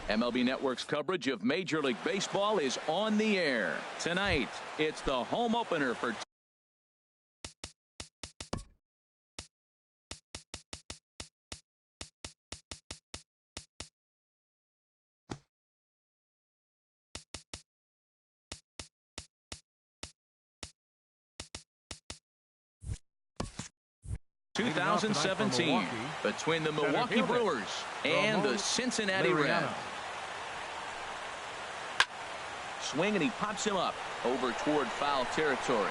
MLB Network's coverage of Major League Baseball is on the air. Tonight, it's the home opener for (2017) between the Milwaukee Brewers and the Cincinnati Reds. Swing, and he pops him up over toward foul territory.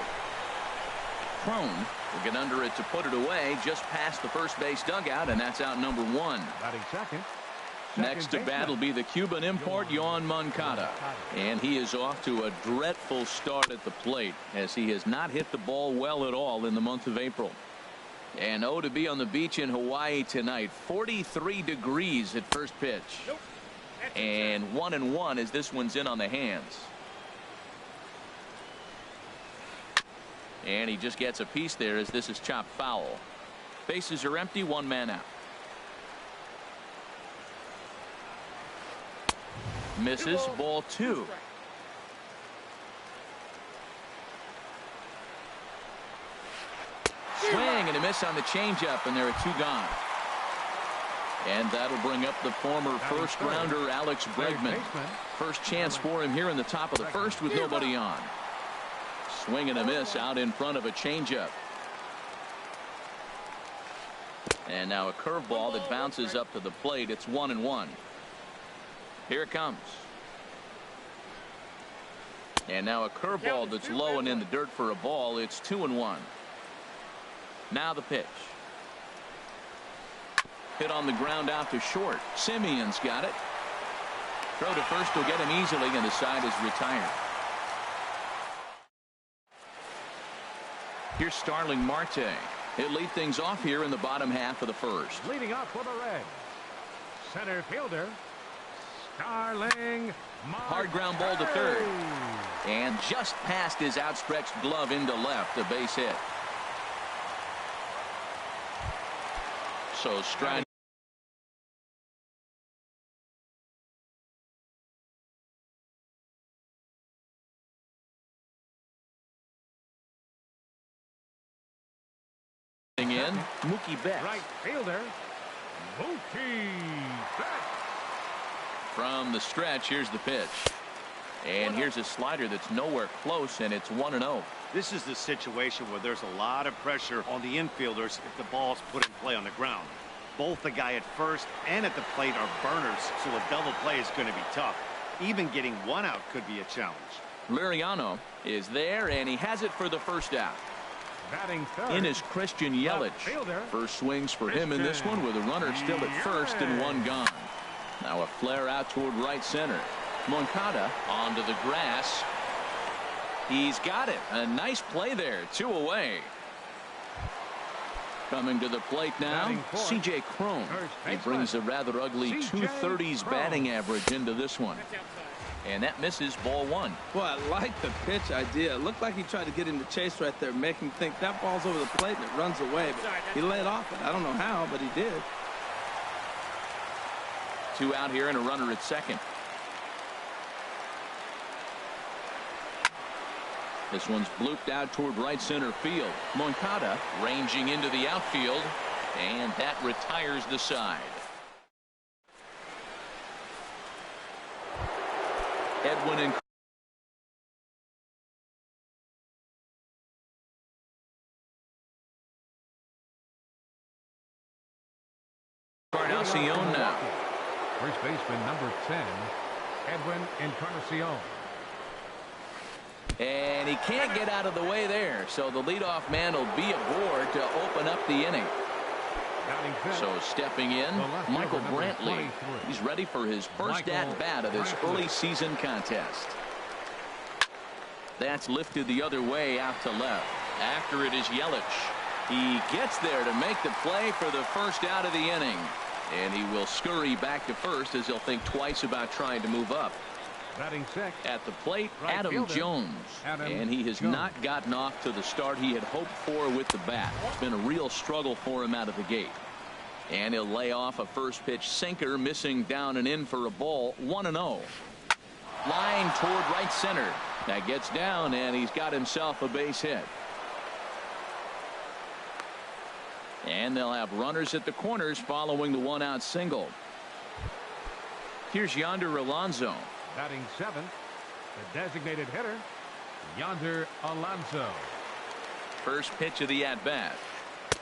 Crone will get under it to put it away just past the first base dugout, and that's out number one. Next to bat will be the Cuban import Yoan Moncada, and he is off to a dreadful start at the plate as he has not hit the ball well at all in the month of April. And to be on the beach in Hawaii tonight. 43 degrees at first pitch. And 1-1 as this one's in on the hands. And he just gets a piece there as this is chopped foul. Bases are empty, one man out. Misses, ball two. Swing and a miss on the changeup, and there are two gone. And that'll bring up the former first rounder Alex Bregman. First chance for him here in the top of the first with nobody on. Swing and a miss out in front of a changeup. And now a curveball that bounces up to the plate. It's 1-1. Here it comes. And now a curveball that's low and in the dirt for a ball. It's 2-1. Now the pitch. Hit on the ground out to short. Simeon's got it. Throw to first will get him easily, and the side is retired. Here's Starling Marte. He'll lead things off here in the bottom half of the first. Leading off for the Reds, center fielder Starling Marte. Hard ground ball to third. And just past his outstretched glove into left, a base hit. So Stride in Mookie Betts. Right fielder Mookie Betts. From the stretch, here's the pitch. And here's a slider that's nowhere close, and it's 1-0. This is the situation where there's a lot of pressure on the infielders if the ball's put in play on the ground. Both the guy at first and at the plate are burners, so a double play is going to be tough. Even getting one out could be a challenge. Liriano is there, and he has it for the first out. Batting third, in is Christian Yelich. First swings for him in this one with a runner still at first and one gone. Now a flare out toward right center. Moncada onto the grass. He's got it. A nice play there. 2 away. Coming to the plate now, C.J. Crone. He brings a rather ugly 230s batting average into this one. And that misses, ball one. Well, I like the pitch idea. It looked like he tried to get into chase right there, make him think that ball's over the plate and it runs away. But he laid off it. I don't know how, but he did. 2 out here and a runner at second. This one's blooped out toward right center field. Moncada ranging into the outfield, and that retires the side. Edwin Encarnacion now. First baseman number 10, Edwin Encarnacion. And he can't get out of the way there, so the leadoff man will be aboard to open up the inning. So stepping in, Michael Brantley. He's ready for his first at-bat of this early season contest. That's lifted the other way out to left. After it is Yelich. He gets there to make the play for the first out of the inning. And he will scurry back to first as he'll think twice about trying to move up. Batting sixth. At the plate, Right Adam fielder, Jones. And he has Jones. not gotten off to the start he had hoped for with the bat. It's been a real struggle for him out of the gate. And he'll lay off a first pitch sinker, missing down and in for a ball. 1-0. Line toward right center. That gets down, and he's got himself a base hit. And they'll have runners at the corners following the one-out single. Here's Yonder Alonso. Batting seventh, the designated hitter, Yonder Alonso. First pitch of the at-bat.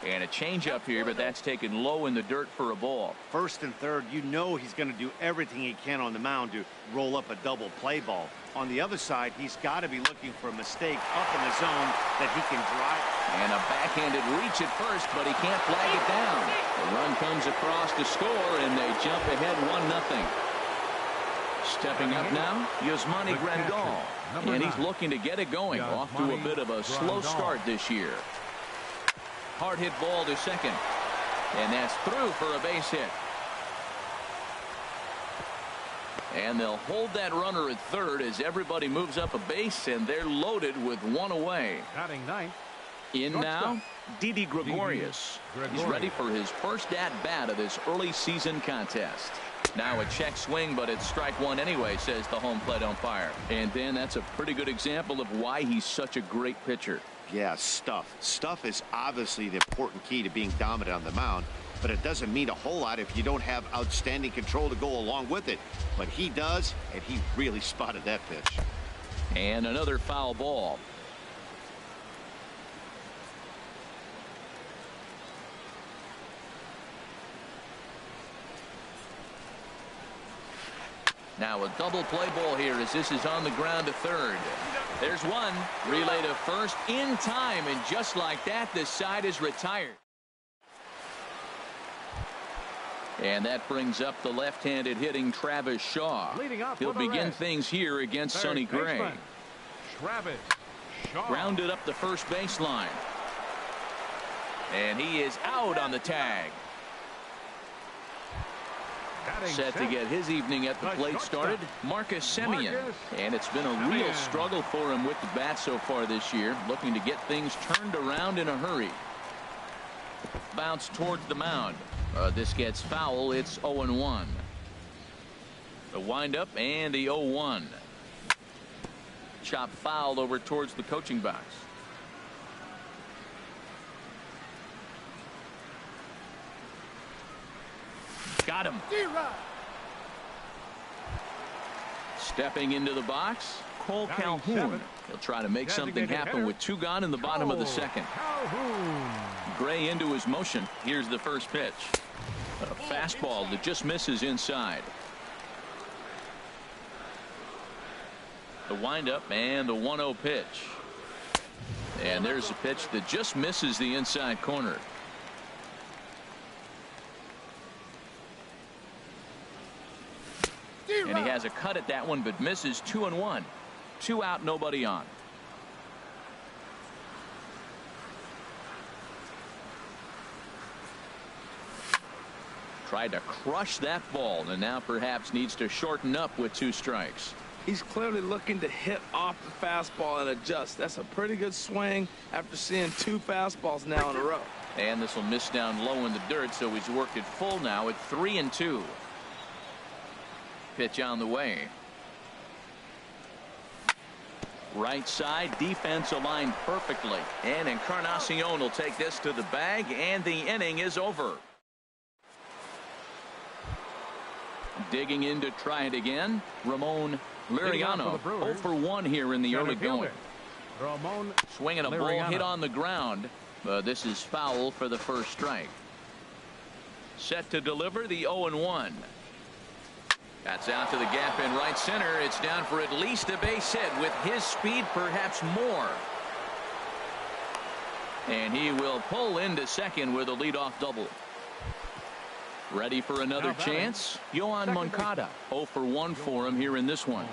And a changeup here, but that's taken low in the dirt for a ball. First and third, you know he's going to do everything he can on the mound to roll up a double play ball. On the other side, he's got to be looking for a mistake up in the zone that he can drive. And a backhanded reach at first, but he can't flag it down. The run comes across to score, and they jump ahead 1-0. Stepping up now, Yasmani Grandal. And he's looking to get it going. Off to a bit of a slow start this year. Hard hit ball to second. And that's through for a base hit. And they'll hold that runner at third as everybody moves up a base, and they're loaded with one away. Batting ninth. In now, Didi Gregorius. He's ready for his first at-bat of this early season contest. Now a check swing, but it's strike one anyway, says the home plate umpire. And then that's a pretty good example of why he's such a great pitcher. Yeah, stuff. Stuff is obviously the important key to being dominant on the mound, but it doesn't mean a whole lot if you don't have outstanding control to go along with it. But he does, and he really spotted that pitch. And another foul ball. Now a double play ball here as this is on the ground to third. There's one. Relay to first in time, and just like that, this side is retired. And that brings up the left-handed hitting Travis Shaw. He'll begin things here against Sonny Gray. Travis Shaw. Grounded up the first baseline. And he is out on the tag. Set to get his evening at the plate started, Marcus Semien. And it's been a real struggle for him with the bat so far this year, looking to get things turned around in a hurry. Bounce towards the mound. This gets foul. It's 0-1. The windup and the 0-1. Chop fouled over towards the coaching box. Got him. Stepping into the box, Cole Calhoun. He'll try to make something happen with two gone in the bottom of the second. Gray into his motion. Here's the first pitch. A fastball that just misses inside. The windup and the 1-0 pitch. And there's a pitch that just misses the inside corner. And he has a cut at that one, but misses. 2-1. 2 out, nobody on. Tried to crush that ball, and now perhaps needs to shorten up with 2 strikes. He's clearly looking to hit off the fastball and adjust. That's a pretty good swing after seeing 2 fastballs now in a row. And this will miss down low in the dirt, so he's worked it full now at 3-2. Pitch on the way. Right side, defense aligned perfectly. And Encarnacion will take this to the bag, and the inning is over. Digging in to try it again, Ramon Liriano. 0-for-1 here in the early going. Swinging a ball hit on the ground. This is foul for the first strike. Set to deliver the 0-1. That's out to the gap in right center. It's down for at least a base hit with his speed, perhaps more. And he will pull into second with a leadoff double. Ready for another chance? Yohan Moncada. 0-for-1 for him here in this one.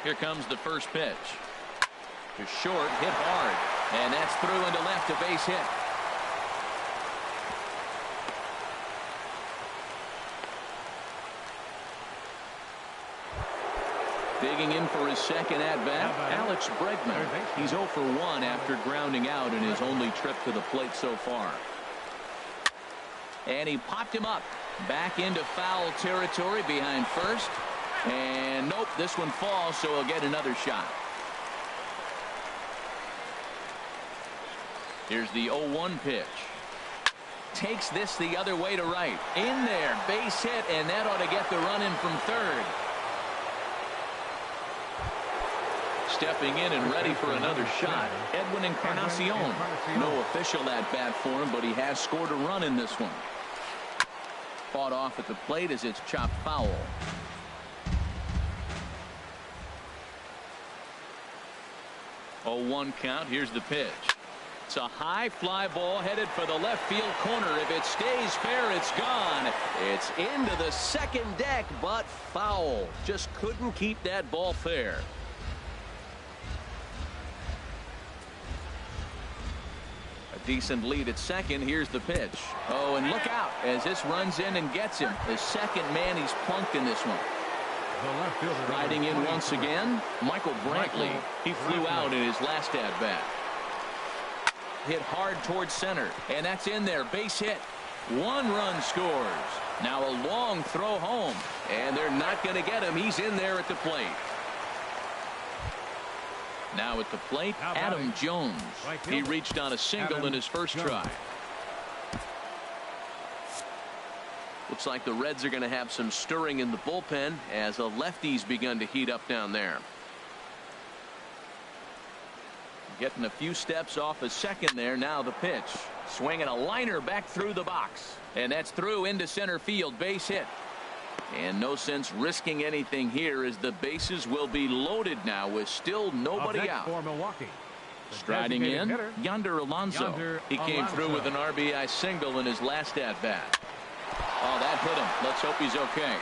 Here comes the first pitch. To short, hit hard. And that's through into left, a base hit. Digging in for his second at-bat, Alex Bregman. He's 0 for 1 after grounding out in his only trip to the plate so far. And he popped him up. Back into foul territory behind first. And nope, this one falls, so he'll get another shot. Here's the 0-1 pitch. Takes this the other way to right. In there, base hit, and that ought to get the run in from third. Stepping in and ready for another shot, Edwin Encarnacion. No official at-bat for him, but he has scored a run in this one. Fought off at the plate as it's chopped foul. Oh, 1 count. Here's the pitch. It's a high fly ball headed for the left field corner. If it stays fair, it's gone. It's into the second deck, but foul. Just couldn't keep that ball fair. A decent lead at second. Here's the pitch. Oh, and look out as this runs in and gets him. The second man he's plunked in this one. Riding in once again, Michael Brantley. He flew out in his last at-bat. Hit hard towards center, and that's in there. Base hit. 1 run scores. Now a long throw home, and they're not going to get him. He's in there at the plate. Now at the plate, Adam Jones. He reached on a single in his first try. Looks like the Reds are going to have some stirring in the bullpen as a lefty's begun to heat up down there. Getting a few steps off a second there. Now the pitch. Swinging a liner back through the box. And that's through into center field. Base hit. And no sense risking anything here as the bases will be loaded now with still nobody out. For Milwaukee. Striding in, Yonder Alonso. He came through with an RBI single in his last at-bat. Oh, that hit him. Let's hope he's okay.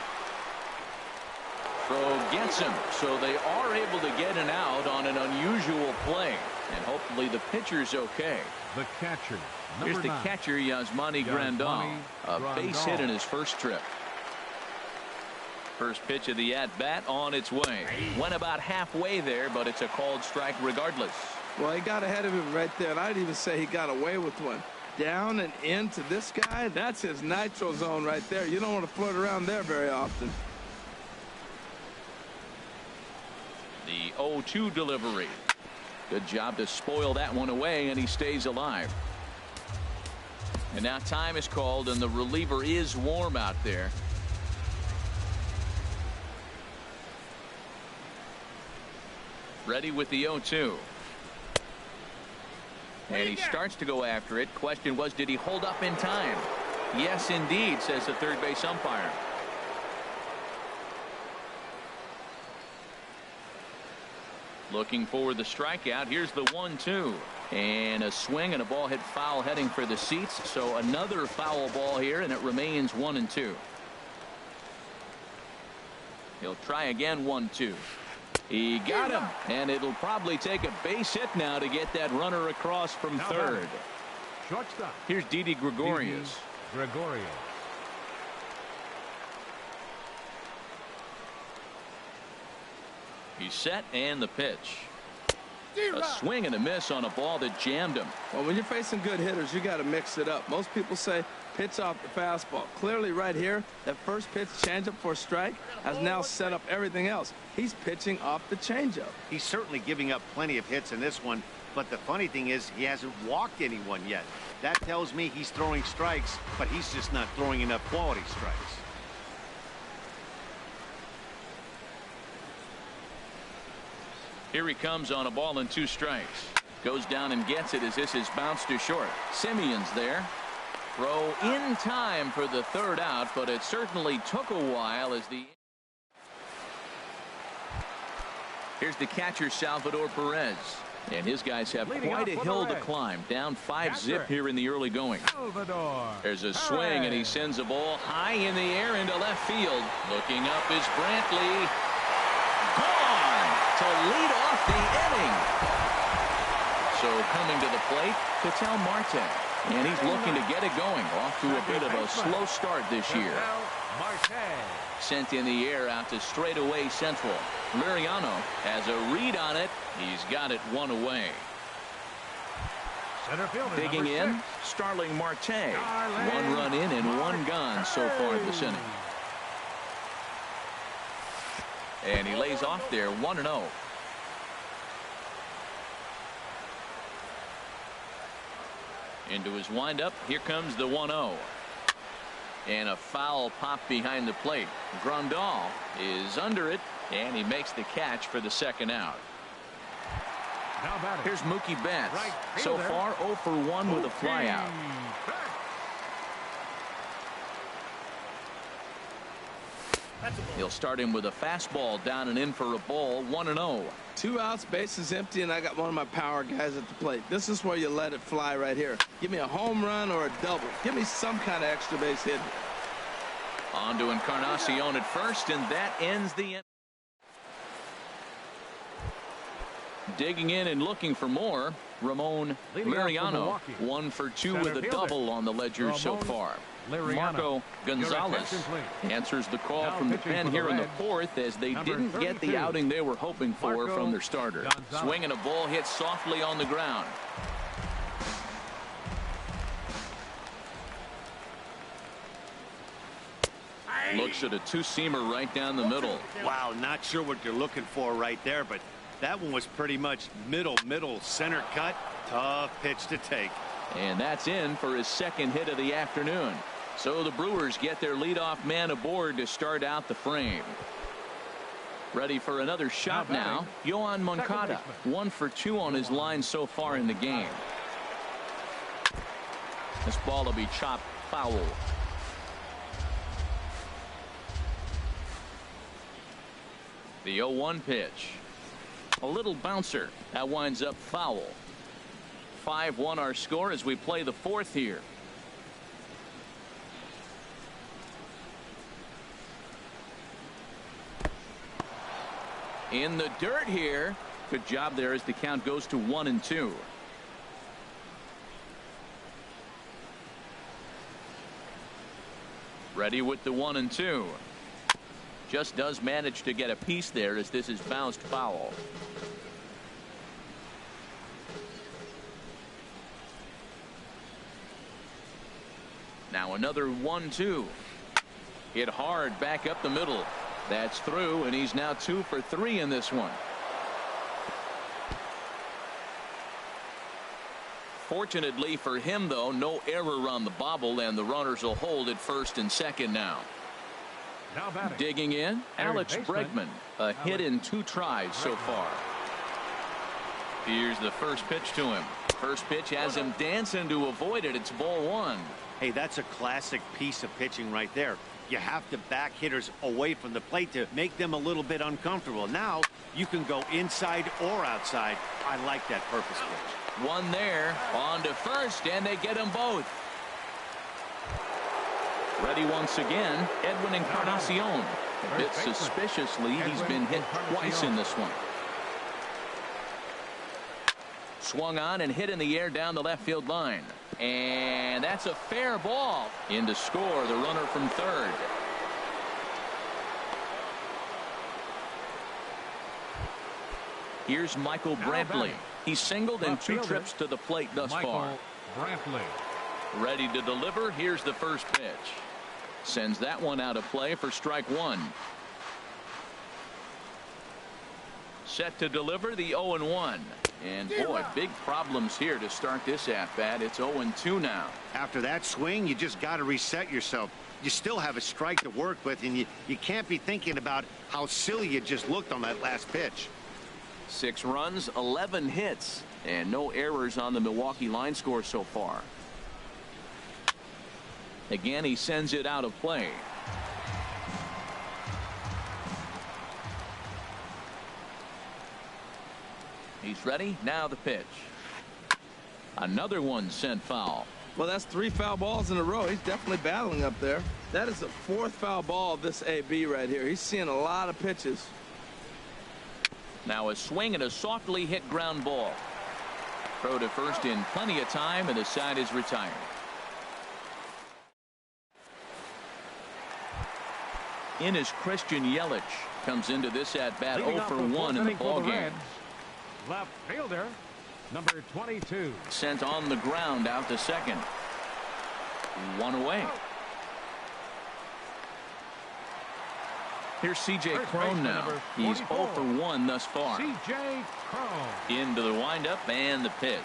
Throw gets him, so they are able to get an out on an unusual play. And hopefully the pitcher's okay. The catcher. Here's the catcher, Yasmani Grandal. A base hit in his first trip. First pitch of the at-bat on its way. Went about halfway there, but it's a called strike regardless. Well, he got ahead of him right there, and I'd even say he got away with one. Down and into this guy, that's his nitro zone right there. You don't want to float around there very often. The 0-2 delivery. Good job to spoil that one away, and he stays alive. And now time is called, and the reliever is warm out there. Ready with the 0-2. And he starts to go after it. Question was, did he hold up in time? Yes, indeed, says the third base umpire. Looking for the strikeout. Here's the 1-2. And a swing and a ball hit foul heading for the seats. So another foul ball here, and it remains 1-2. He'll try again. 1-2. He got him, and it'll probably take a base hit now to get that runner across from third. Shortstop. Here's Didi Gregorius. He's set, and the pitch. A swing and a miss on a ball that jammed him. Well, when you're facing good hitters, you got to mix it up. Most people say pitch off the fastball. Clearly right here, that first pitch changeup for a strike has now set up everything else. He's pitching off the changeup. He's certainly giving up plenty of hits in this one, but the funny thing is he hasn't walked anyone yet. That tells me he's throwing strikes, but he's just not throwing enough quality strikes. Here he comes on a ball and 2 strikes. Goes down and gets it as this is bounced to short. Simeon's there. Throw in time for the third out, but it certainly took a while as the... Here's the catcher, Salvador Perez. And his guys have quite a hill to climb. Down 5-zip here in the early going. There's a swing, and he sends a ball high in the air into left field. Looking up is Brantley. Gone to lead off the inning. So coming to the plate, Ketel Marte. And he's looking to get it going. Off to a bit of a slow start this year. Sent in the air out to straightaway central. Liriano has a read on it. He's got it one away. Digging in, Starling Marte. One run in and one gone so far this inning. And he lays off there 1-0. Into his windup. Here comes the 1-0. And a foul pop behind the plate. Grandal is under it, and he makes the catch for the second out. Here's Mookie Betts. So far 0 for 1 with a flyout. He'll start him with a fastball down and in for a ball. 1-0. 2 outs, bases empty, and I got one of my power guys at the plate. This is where you let it fly right here. Give me a home run or a double. Give me some kind of extra base hit. On to Encarnacion at first, and that ends the inning. Digging in and looking for more, Ramon Liriano. 1 for 2 with a double on the ledger so far. Marco Gonzalez answers the call from the pen here in the 4th, as they didn't get the outing they were hoping for from their starter. Swinging a ball hit softly on the ground. Looks at a two-seamer right down the middle. Wow, not sure what you're looking for right there, but that one was pretty much middle center cut. Tough pitch to take. And that's in for his second hit of the afternoon. So the Brewers get their leadoff man aboard to start out the frame. Ready for another shot now. Yohan Moncada. 1 for 2 on his line so far in the game. This ball will be chopped foul. The 0-1 pitch. A little bouncer. That winds up foul. 5-1 our score as we play the 4th here. In the dirt here. Good job there as the count goes to 1-2. Ready with the 1-2. Just does manage to get a piece there as this is bounced foul. Now another 1-2. Hit hard back up the middle. That's through, and he's now 2 for 3 in this one. Fortunately for him, though, no error on the bobble, and the runners will hold at first and second now. Digging in, Alex Bregman. A hit in 2 tries so far. Here's the first pitch to him. First pitch has him dancing to avoid it. It's ball 1. Hey, that's a classic piece of pitching right there. You have to back hitters away from the plate to make them a little bit uncomfortable. Now you can go inside or outside. I like that purpose pitch. One there, on to first, and they get them both. Ready once again, Edwin Encarnacion. A bit suspiciously, he's been hit twice in this one. Swung on and hit in the air down the left field line. And that's a fair ball. In to score, the runner from third. Here's Michael Brantley. He's singled in 2 trips to the plate thus far. Ready to deliver. Here's the first pitch. Sends that one out of play for strike 1. Set to deliver the 0-1. And boy, big problems here to start this at-bat. It's 0-2 now. After that swing, you just got to reset yourself. You still have a strike to work with, and you can't be thinking about how silly you just looked on that last pitch. 6 runs, 11 hits, and no errors on the Milwaukee line score so far. Again, he sends it out of play. He's ready. Now the pitch. Another one sent foul. Well, that's 3 foul balls in a row. He's definitely battling up there. That is the 4th foul ball of this AB right here. He's seeing a lot of pitches. Now a swing and a softly hit ground ball. Throw to first in plenty of time, and the side is retired. In is Christian Yelich. Comes into this at bat 0 for 1 in the ball game. Left fielder, number 22. Sent on the ground out to second. One away. Here's C.J. Cron now. He's 0 for 1 thus far. C.J. Cron. Into the windup and the pitch.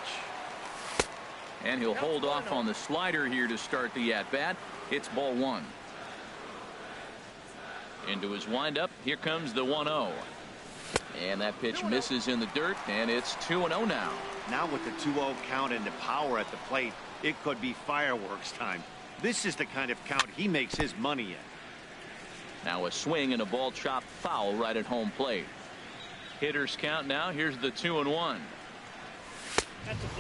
And he'll hold off on the slider here to start the at-bat. It's ball 1. Into his windup. Here comes the 1-0. And that pitch misses in the dirt, and it's 2-0 now. Now with the 2-0 count and the power at the plate, it could be fireworks time. This is the kind of count he makes his money in. Now a swing and a ball chopped foul right at home plate. Hitters count now. Here's the 2-1.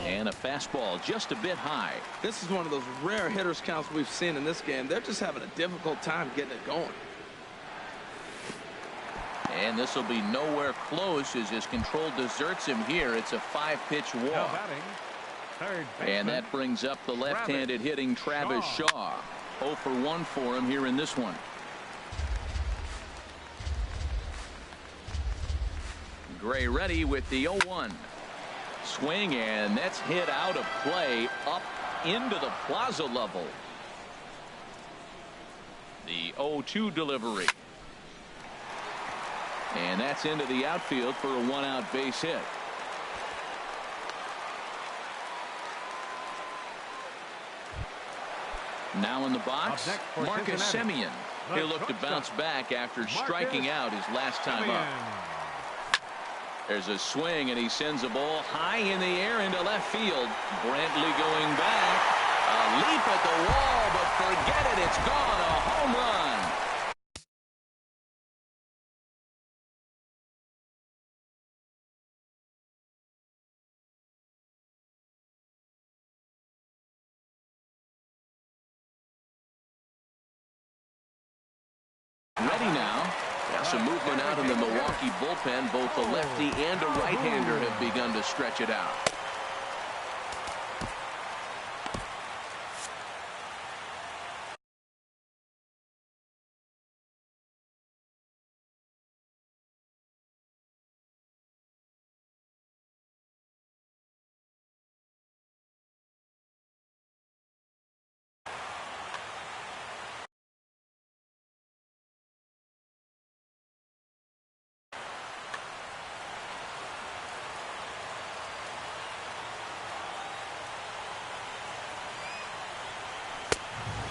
And a fastball just a bit high. This is one of those rare hitters counts we've seen in this game. They're just having a difficult time getting it going. And this will be nowhere close as his control deserts him here. It's a 5-pitch walk. And that brings up the left-handed hitting Travis Shaw. 0 for 1 for him here in this one. Gray ready with the 0-1. Swing, and that's hit out of play up into the plaza level. The 0-2 delivery. And that's into the outfield for a 1-out base hit. Now in the box, Marcus Semien. He'll look to bounce back after striking out his last time up. There's a swing, and he sends a ball high in the air into left field. Brantley going back. A leap at the wall, but forget it. It's gone. A home run. Ready now. Some movement out in the Milwaukee bullpen. Both the lefty and a right-hander have begun to stretch it out.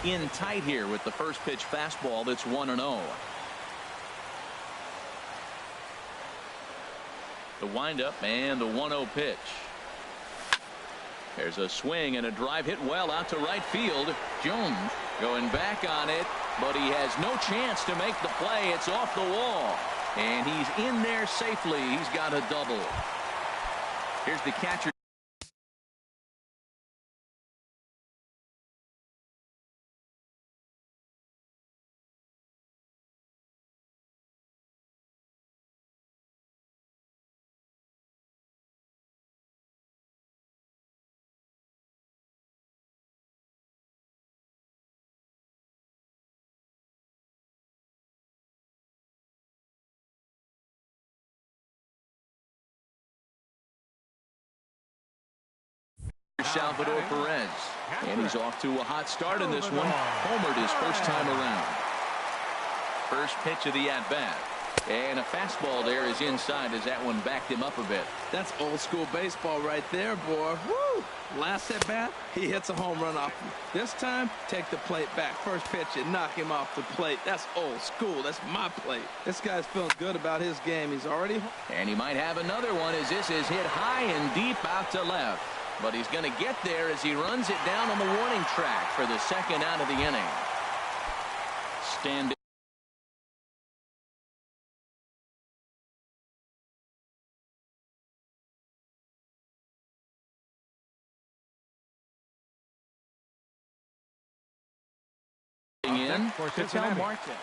In tight here with the first pitch fastball. That's 1-0. The windup and the 1-0 pitch. There's a swing and a drive hit well out to right field. Jones going back on it, but he has no chance to make the play. It's off the wall, and he's in there safely. He's got a double. Here's the catcher. Salvador Perez, and he's off to a hot start in this one. Homered his first time around. First pitch of the at-bat, and a fastball there is inside as that one backed him up a bit. That's old school baseball right there, boy. Woo! Last at bat, he hits a home run off him. This time, take the plate back. First pitch and knock him off the plate. That's old school. That's my plate. This guy's feeling good about his game. He's already home. And he might have another one as this is hit high and deep out to left. But he's going to get there as he runs it down on the warning track for the second out of the inning. Standing in to tell Martin.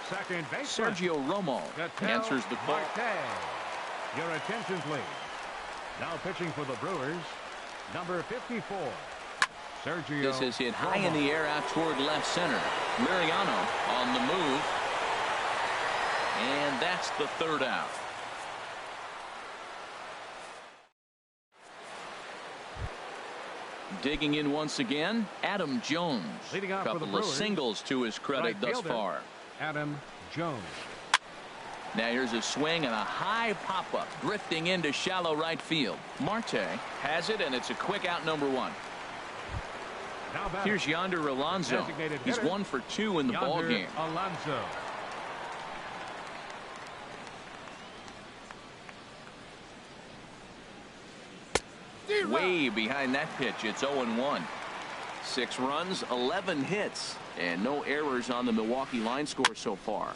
second baseman. Sergio Romo answers the call. Your attention, please. Now pitching for the Brewers, number 54, Sergio. This is hit high in the air out toward left center. Mariano on the move. And that's the third out. Digging in once again, Adam Jones. Leading off couple of singles to his credit thus far. Adam Jones. Now here's a swing and a high pop-up drifting into shallow right field. Marte has it, and it's a quick out, number one. Here's Yonder Alonso. He's 1 for 2 in the ball game. Alonso. Way behind that pitch. It's 0-1. 6 runs, 11 hits, and no errors on the Milwaukee line score so far.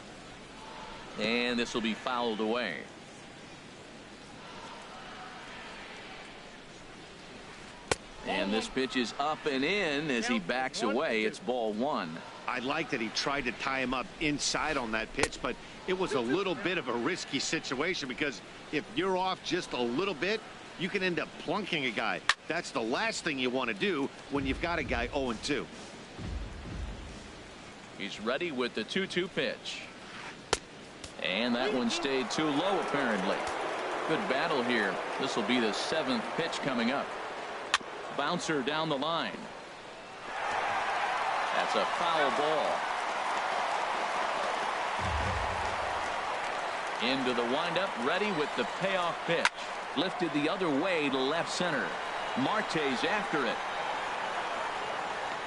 And this will be fouled away. And this pitch is up and in as he backs away. It's ball 1. I like that he tried to tie him up inside on that pitch, but it was a little bit of a risky situation because if you're off just a little bit, you can end up plunking a guy. That's the last thing you want to do when you've got a guy 0-2. He's ready with the 2-2 pitch. And that one stayed too low, apparently. Good battle here. This will be the 7th pitch coming up. Bouncer down the line. That's a foul ball. Into the windup, ready with the payoff pitch. Lifted the other way to left center. Marte's after it.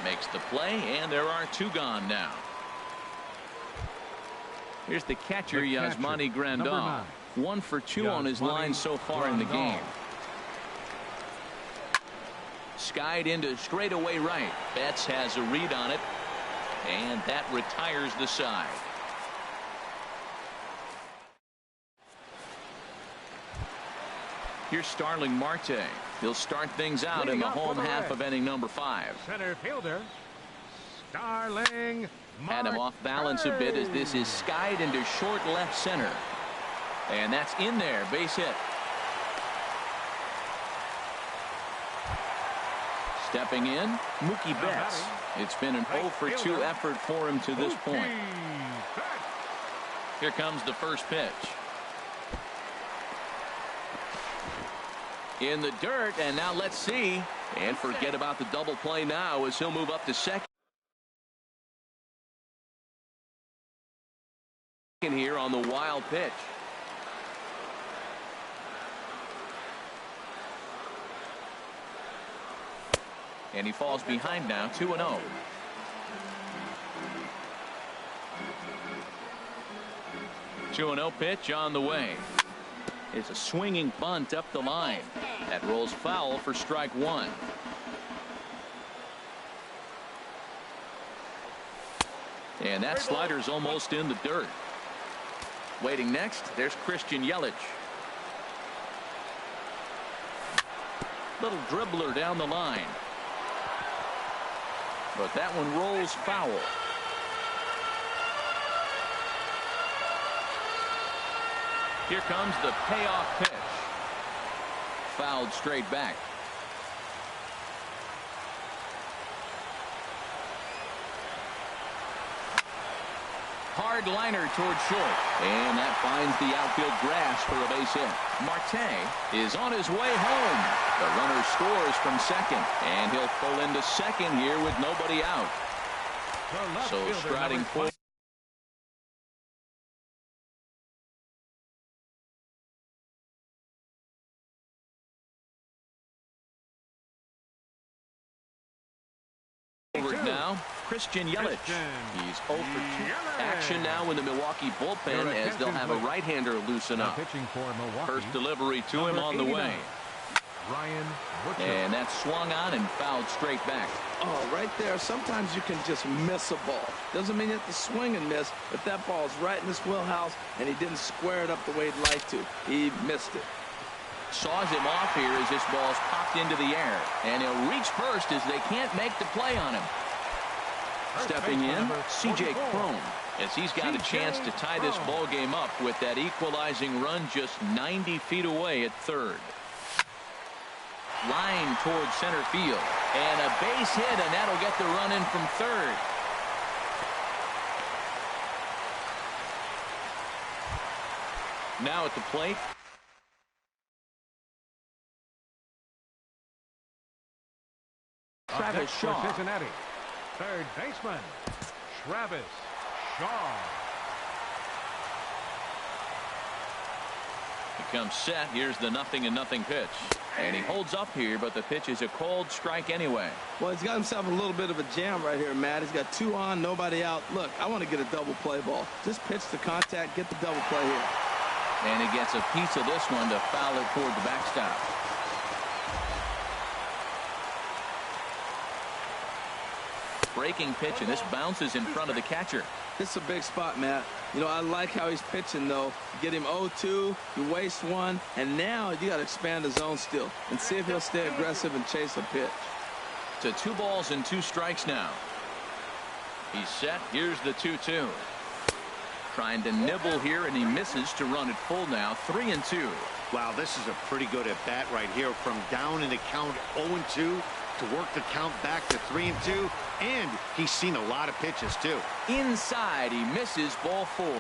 Makes the play, and there are 2 gone now. Here's the catcher, Yasmani Grandal. 1 for 2 on his line so far in the game. Skied into straightaway right. Betts has a read on it, and that retires the side. Here's Starling Marte. He'll start things out in the home half of inning number 5. Center fielder, Starling Marte. Had him off balance a bit as this is skied into short left center. And that's in there, base hit. Stepping in, Mookie Betts. It's been an 0 for 2 effort for him to this point. Here comes the first pitch. In the dirt, and now let's see. And forget about the double play now as he'll move up to second here on the wild pitch. And he falls behind now, 2-0. Two 2-0 pitch on the way. It's a swinging bunt up the line. That rolls foul for strike 1. And that slider's almost in the dirt. Waiting next, there's Christian Yelich. Little dribbler down the line. But that one rolls foul. Here comes the payoff pitch. Fouled straight back. Hard liner toward short. And that finds the outfield grass for a base hit. Marte is on his way home. The runner scores from second. And he'll pull into second here with nobody out. So striding forward. Now, Christian Yelich. He's 0 for 2. Action now in the Milwaukee bullpen as they'll have a right-hander loosen up. First delivery to him on the way. And that's swung on and fouled straight back. Oh, right there. Sometimes you can just miss a ball. Doesn't mean you have to swing and miss, but that ball's right in his wheelhouse, and he didn't square it up the way he'd like to. He missed it. Saws him off here as this ball's popped into the air. And he'll reach first as they can't make the play on him. Stepping in, C.J. Cron, as he's got a chance to tie this ball game up with that equalizing run just 90 feet away at third. Line towards center field, and a base hit, and that'll get the run in from third. Now at the plate, Travis Shaw. Cincinnati, third baseman, Travis Shaw. He comes set. Here's the 0-0 pitch. And he holds up here, but the pitch is a cold strike anyway. Well, he's got himself a little bit of a jam right here, Matt. He's got 2 on, nobody out. Look, I want to get a double play ball. Just pitch the contact, get the double play here. And he gets a piece of this one to foul it toward the backstop. Breaking pitch, and this bounces in front of the catcher. This is a big spot, Matt. You know, I like how he's pitching, though. Get him 0-2, you waste one, and now you got to expand the zone still and see if he'll stay aggressive and chase a pitch. To 2 balls and 2 strikes now. He's set. Here's the 2-2. Trying to nibble here, and he misses to run it full now. 3-2. Wow, this is a pretty good at bat right here, from down in the count 0-2 to work the count back to 3-2, and he's seen a lot of pitches too. Inside, he misses, ball 4.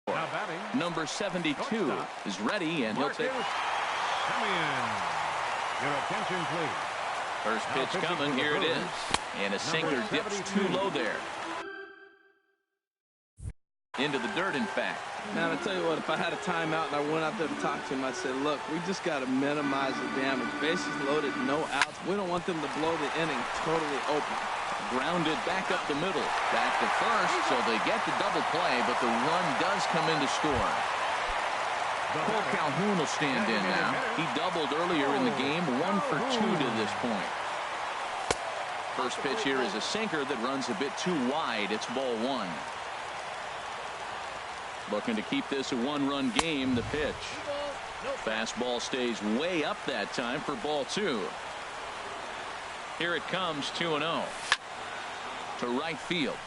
Now batting, Number 72 is ready, and he'll take. Your attention, please. First pitch coming. Here it is. And a sinker dips too low there. Into the dirt, in fact. Man, I tell you what, if I had a timeout and I went out there to talk to him, I'd say, look, we just got to minimize the damage. Bases loaded, no outs. We don't want them to blow the inning totally open. Grounded back up the middle. Back to first, so they get the double play, but the run does come in to score. Cole Calhoun will stand in now. He doubled earlier in the game, 1 for 2 to this point. First pitch here is a sinker that runs a bit too wide. It's ball 1. Looking to keep this a 1-run game. The pitch. Fastball stays way up that time for ball 2. Here it comes, 2-0. To right field.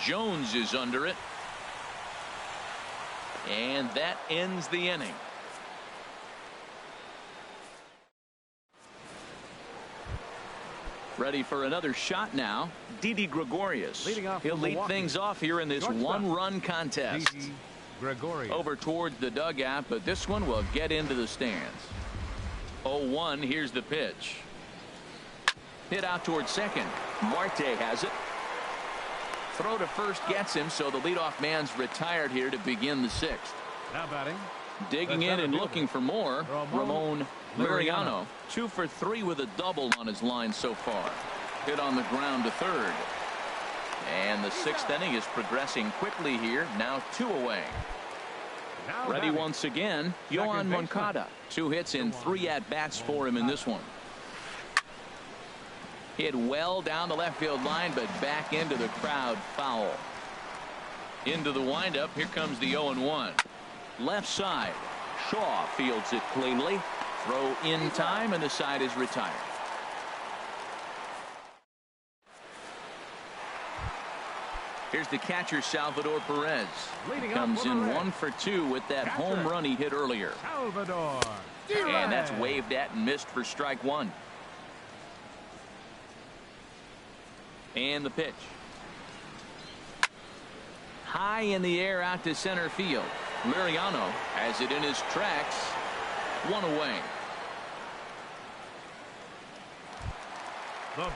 Jones is under it. And that ends the inning. Ready for another shot now. Didi Gregorius. He'll lead things off here in this 1-run contest. Over towards the dugout, but this one will get into the stands. 0-1. Here's the pitch. Hit out towards second. Marte has it. Throw to first gets him, so the leadoff man's retired here to begin the 6th. Now batting. Digging in and looking for more, Ramon Mariano. 2 for 3 with a double on his line so far. Hit on the ground to third. And the 6th inning is progressing quickly here. Now 2 away. Ready once again, Yohan Moncada. 2 hits and 3 at-bats for him in this one. Hit well down the left field line, but back into the crowd, foul. Into the windup. Here comes the 0-1. Left side. Shaw fields it cleanly. Throw in time, and the side is retired. Here's the catcher, Salvador Perez. Comes in 1 for 2 with that home run he hit earlier. Salvador. And that's waved at and missed for strike 1. And the pitch. High in the air out to center field. Mariano has it in his tracks. 1 away.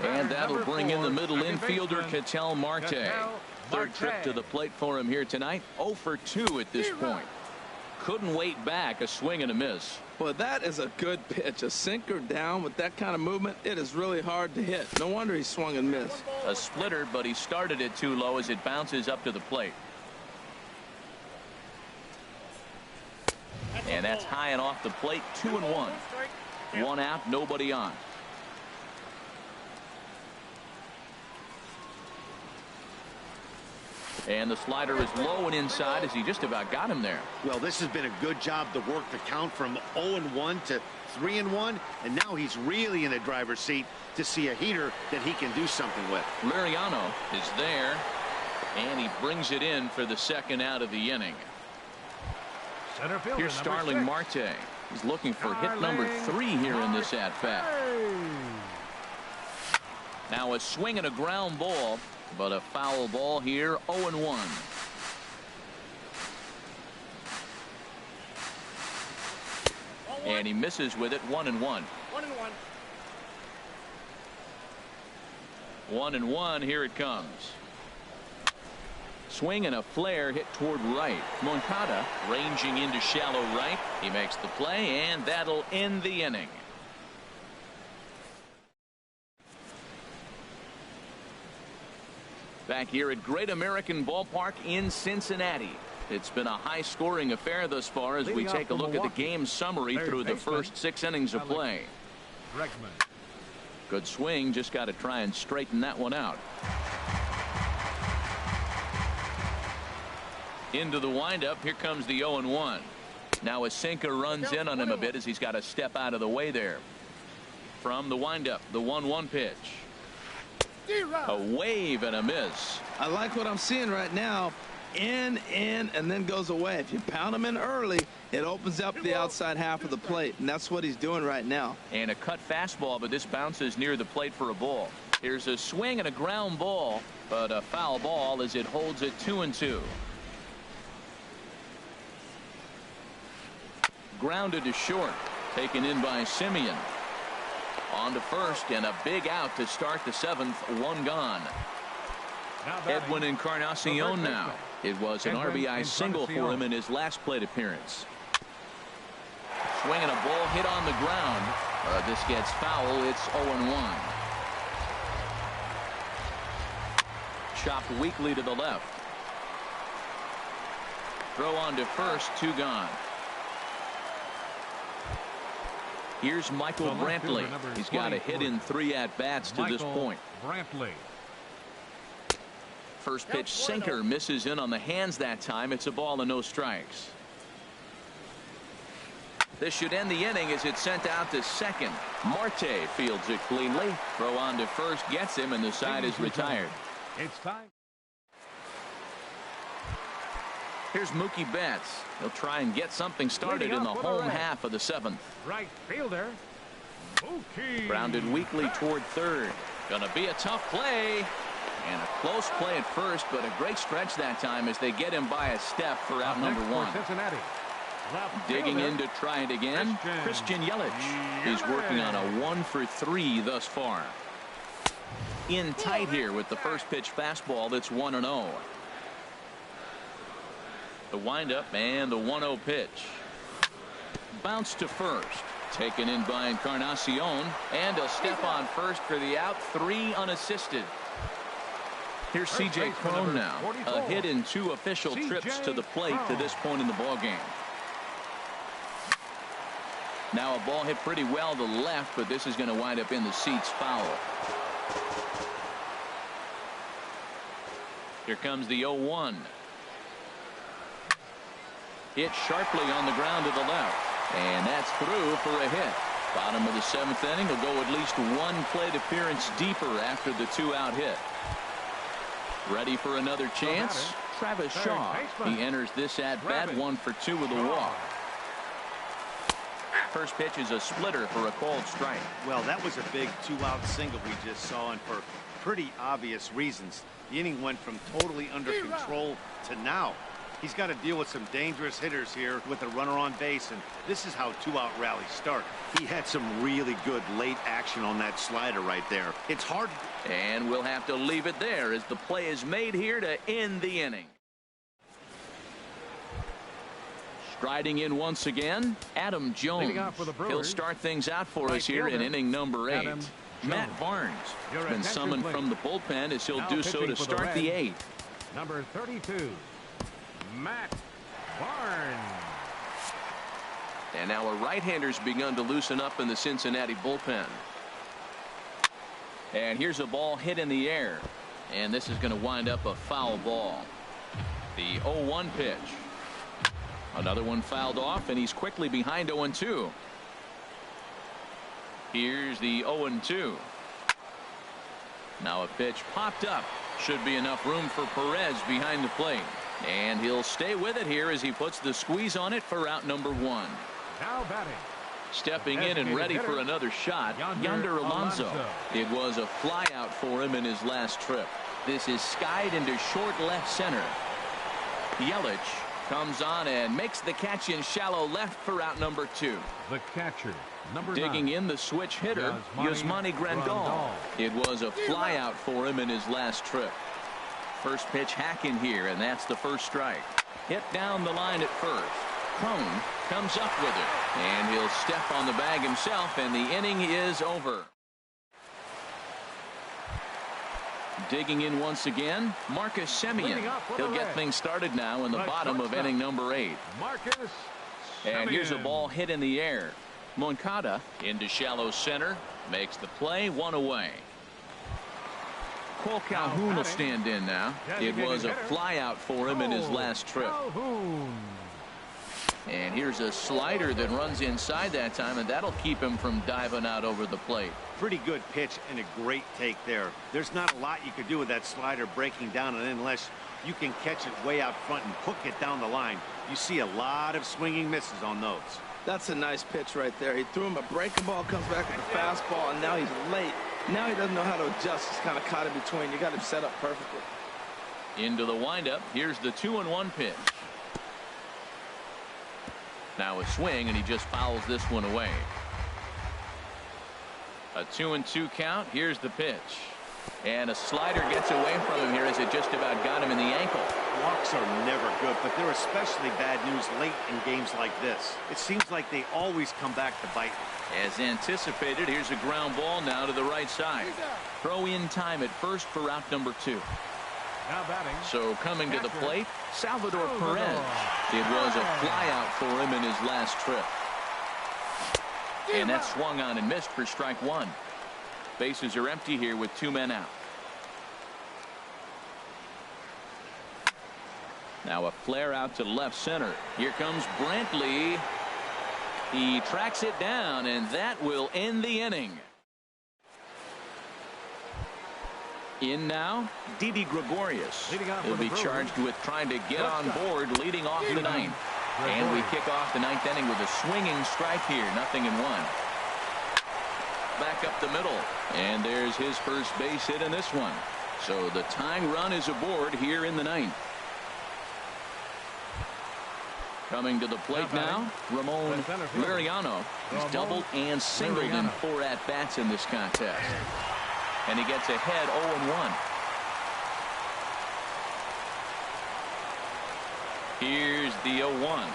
And that'll bring in the middle infielder, Ketel Marte. Third trip to the plate for him here tonight. 0 for 2 at this point. Couldn't wait back. A swing and a miss. Well, that is a good pitch. A sinker down with that kind of movement. It is really hard to hit. No wonder he swung and missed. A splitter, but he started it too low as it bounces up to the plate. And that's high and off the plate. 2-1. 1 out, nobody on. And the slider is low and inside as he just about got him there. Well, this has been a good job to work the count from 0-1 to 3-1, and now he's really in the driver's seat to see a heater that he can do something with. Liriano is there, and he brings it in for the second out of the inning. Center fielder, Here's Starling Marte. He's looking for hit number 3 here in this at-bat. Now a swing and a ground ball, but a foul ball here, 0-1. And he misses with it, 1-1. 1-1, here it comes. Swing and a flare hit toward right. Moncada ranging into shallow right. He makes the play, and that'll end the inning. Back here at Great American Ballpark in Cincinnati. It's been a high-scoring affair thus far as we take a look at the game summary through the first 6 innings of play. Good swing, just got to try and straighten that one out. Into the windup, here comes the 0-1. Now a sinker runs in on him a bit as he's got to step out of the way there. From the windup, the 1-1 pitch. A wave and a miss. I like what I'm seeing right now. In, and then goes away. If you pound him in early, it opens up the outside half of the plate, and that's what he's doing right now. And a cut fastball, but this bounces near the plate for a ball. Here's a swing and a ground ball, but a foul ball as it holds it 2-2. Grounded to short, taken in by Simeon. On to first, and a big out to start the 7th. 1 gone. Edwin Encarnacion now. It was an RBI single for him in his last plate appearance. Swinging a ball hit on the ground. This gets foul. It's 0-1. Chopped weakly to the left. Throw on to first. 2 gone. Here's Michael Brantley. He's got a hit in 3 at-bats to this point. First pitch sinker misses in on the hands that time. It's a ball and no strikes. This should end the inning as it's sent out to second. Marte fields it cleanly. Throw on to first gets him, and the side is retired. It's time. Here's Mookie Betts. He'll try and get something started in the home half of the 7th. Right fielder, Mookie. Grounded weakly toward third. Gonna be a tough play. And a close play at first, but a great stretch that time as they get him by a step for out number 1. Digging in to try it again. Christian Yelich. He's working on a 1 for 3 thus far. In tight here with the first pitch fastball that's 1-0. The windup and the 1-0 pitch. Bounce to first. Taken in by Encarnacion. And a step on first for the out. 3 unassisted. Here's C.J. Cron now. A hit in 2 official trips to the plate to this point in the ballgame. Now a ball hit pretty well to the left, but this is going to wind up in the seats foul. Here comes the 0-1. Hit sharply on the ground to the left. And that's through for a hit. Bottom of the 7th inning will go at least 1 plate appearance deeper after the 2-out hit. Ready for another chance? Travis Shaw. He enters this at-bat 1 for 2 with a walk. First pitch is a splitter for a called strike. Well, that was a big 2-out single we just saw, and for pretty obvious reasons. The inning went from totally under control to now. He's got to deal with some dangerous hitters here with a runner on base, and this is how 2-out rallies start. He had some really good late action on that slider right there. It's hard. And we'll have to leave it there as the play is made here to end the inning. Striding in once again, Adam Jones. He'll start things out for us here in inning number 8. Matt Barnes has been summoned from the bullpen as he'll do so to start the 8th. Number 32, Matt Barnes. And now a right-hander's begun to loosen up in the Cincinnati bullpen. And here's a ball hit in the air. And this is going to wind up a foul ball. The 0-1 pitch. Another one fouled off, and he's quickly behind 0-2. Here's the 0-2. Now a pitch popped up. Should be enough room for Perez behind the plate. And he'll stay with it here as he puts the squeeze on it for out number 1. Now batting. Stepping in and ready for another shot, Yonder Alonso. It was a fly out for him in his last trip. This is skied into short left center. Yelich comes on and makes the catch in shallow left for out number 2. The catcher, number 9. Digging in the switch hitter, Yasmani Grandal. It was a fly out for him in his last trip. First pitch hacking here, and that's the first strike. Hit down the line at first. Crone comes up with it, and he'll step on the bag himself, and the inning is over. Digging in once again, Marcus Semien. He'll get things started now in the bottom of inning number 8. Marcus and here's a ball hit in the air. Moncada into shallow center, makes the play, 1 away. Cole Calhoun will stand in now. It was a fly out for him in his last trip. And here's a slider that runs inside that time, and that'll keep him from diving out over the plate. Pretty good pitch and a great take there. There's not a lot you could do with that slider breaking down, and unless you can catch it way out front and hook it down the line, you see a lot of swinging misses on those. That's a nice pitch right there. He threw him a breaking ball, comes back with a fastball, and now he's late. Now he doesn't know how to adjust. He's kind of caught in between. You got him set up perfectly. Into the windup. Here's the 2-1 pitch. Now a swing, and he just fouls this one away. A 2-2 count. Here's the pitch. And a slider gets away from him here as it just about got him in the ankle. Walks are never good, but they're especially bad news late in games like this. It seems like they always come back to bite. As anticipated, here's a ground ball now to the right side. Throw in time at first for out number 2. Now batting. So coming to the plate, Salvador Perez. It was a fly out for him in his last trip. And that swung on and missed for strike 1. Bases are empty here with 2 men out. Now a flare out to left center. Here comes Brantley. He tracks it down, and that will end the inning. In now, Didi Gregorius. He'll be charged with trying to get on board leading off the 9th. And we kick off the 9th inning with a swinging strike here. 0-1. Back up the middle. And there's his first base hit in this one. So the tying run is aboard here in the 9th. Coming to the plate now, Ramon Liriano. He's doubled and singled in 4 at-bats in this contest. And he gets ahead 0-1. Here's the 0-1.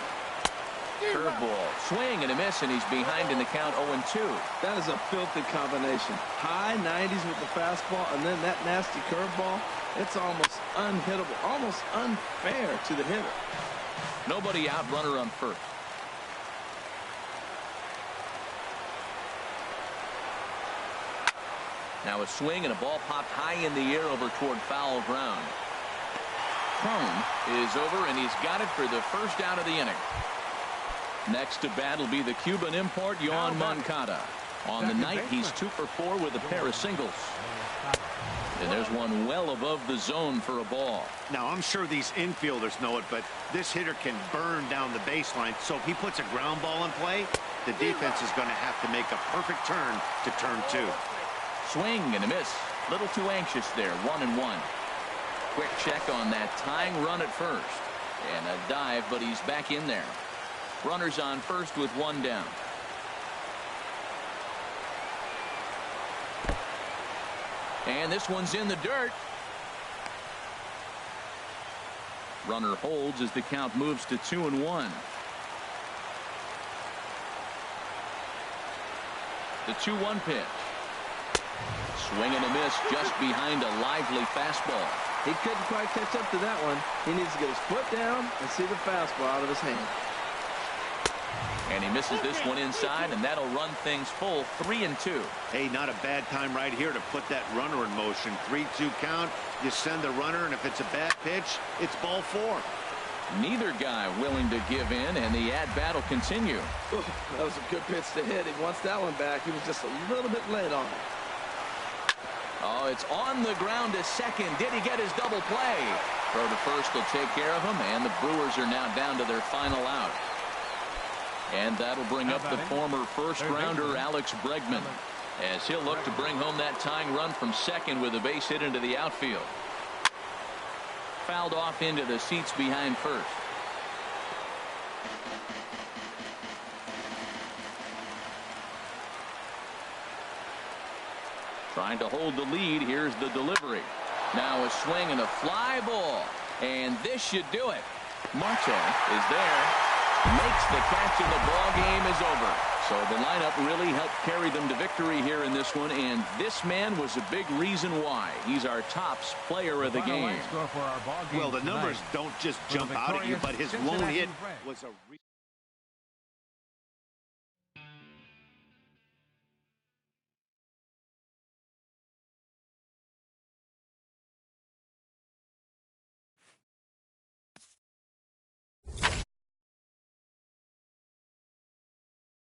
Curveball, swing and a miss, and he's behind in the count 0-2. That is a filthy combination. High 90s with the fastball, and then that nasty curveball. It's almost unhittable, almost unfair to the hitter. Nobody out, runner on first. Now a swing and a ball popped high in the air over toward foul ground. Crone is over, and he's got it for the first out of the inning. Next to bat will be the Cuban import, Yoan Moncada. On the night, he's 2 for 4 with a pair of singles. And there's one well above the zone for a ball. Now, I'm sure these infielders know it, but this hitter can burn down the baseline. So if he puts a ground ball in play, the defense is going to have to make a perfect turn to turn 2. Swing and a miss. Little too anxious there. 1-1. Quick check on that tying run at first. And a dive, but he's back in there. Runners on first with 1 down. And this one's in the dirt. Runner holds as the count moves to 2-1. The 2-1 pitch. Swing and a miss just behind a lively fastball. He couldn't quite catch up to that one. He needs to get his foot down and see the fastball out of his hand. And he misses this one inside, and that'll run things full 3-2. Hey, not a bad time right here to put that runner in motion. 3-2 count. You send the runner, and if it's a bad pitch, it's ball 4. Neither guy willing to give in, and the at-bat will continue. Ooh, that was a good pitch to hit. He wants that one back. He was just a little bit late on it. Oh, it's on the ground to second. Did he get his double play? Throw to first will take care of him, and the Brewers are now down to their final out. And that'll bring up the former first-rounder Alex Bregman, as he'll look to bring home that tying run from second with a base hit into the outfield. Fouled off into the seats behind first. Trying to hold the lead. Here's the delivery. Now a swing and a fly ball. And this should do it. Marte is there. Makes the catch, and the ball game is over. So the lineup really helped carry them to victory here in this one, and this man was a big reason why. He's our tops player of the game. Well, the numbers don't just jump out at you, but his lone hit was a